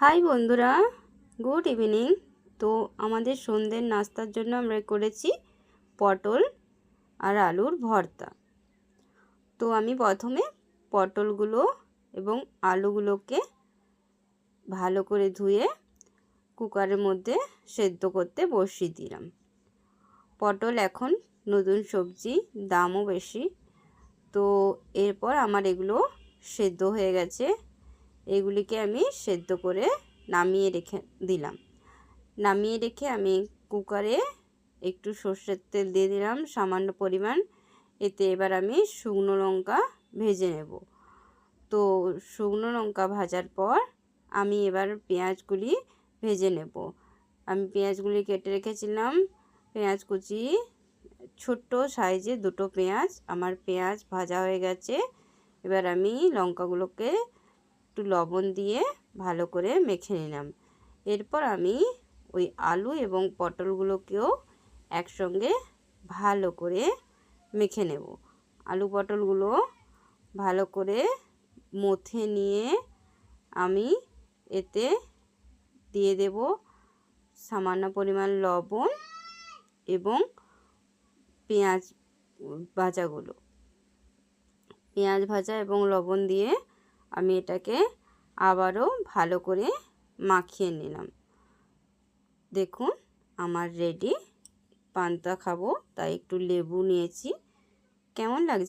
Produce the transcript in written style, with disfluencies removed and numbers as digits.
High বন্ধুরা, good evening. তো আমাদের সন্ধ্যের নাস্তার জন্য আমরা করেছি পটল আর আলুর ভর্তা। তো আমি প্রথমে পটলগুলো এবং আলুগুলোকে ভালো করে ধুয়ে কুকারের মধ্যে সেদ্ধ করতে বসিয়ে দিলাম। পটল এখন নতুন সবজি, দামও বেশি। তো এরপর আমার এগুলো সেদ্ধ হয়ে গেছে। এগুলিকে আমি সেদ্ধ করে নামিয়ে রেখে দিলাম। নামিয়ে রেখে আমি কুকারে একটু সর্ষের তেল দিয়ে দিলাম সামান্য পরিমাণ। এতে এবার আমি শুকনো লঙ্কা ভেজে নেব। তো শুকনো লঙ্কা ভাজার পর আমি এবার পেঁয়াজগুলি ভেজে নেব। আমি পেঁয়াজগুলি কেটে রেখেছিলাম। পেঁয়াজ কুচি, ছোট্ট সাইজে দুটো পেঁয়াজ। আমার পেঁয়াজ ভাজা হয়ে গেছে। এবার আমি লঙ্কাগুলোকে একটু লবণ দিয়ে ভালো করে মেখে নিলাম। এরপর আমি ওই আলু এবং পটলগুলোকেও একসঙ্গে ভালো করে মেখে নেব। আলু পটলগুলো ভালো করে মথে নিয়ে আমি এতে দিয়ে দেব সামান্য পরিমাণ লবণ এবং পেঁয়াজ ভাজাগুলো। পেঁয়াজ ভাজা এবং লবণ দিয়ে আমি এটাকে আবারও ভালো করে মাখিয়ে নিলাম। দেখুন আমার রেডি। পান্তা খাবো তাই একটু লেবু নিয়েছি। কেমন লাগছে?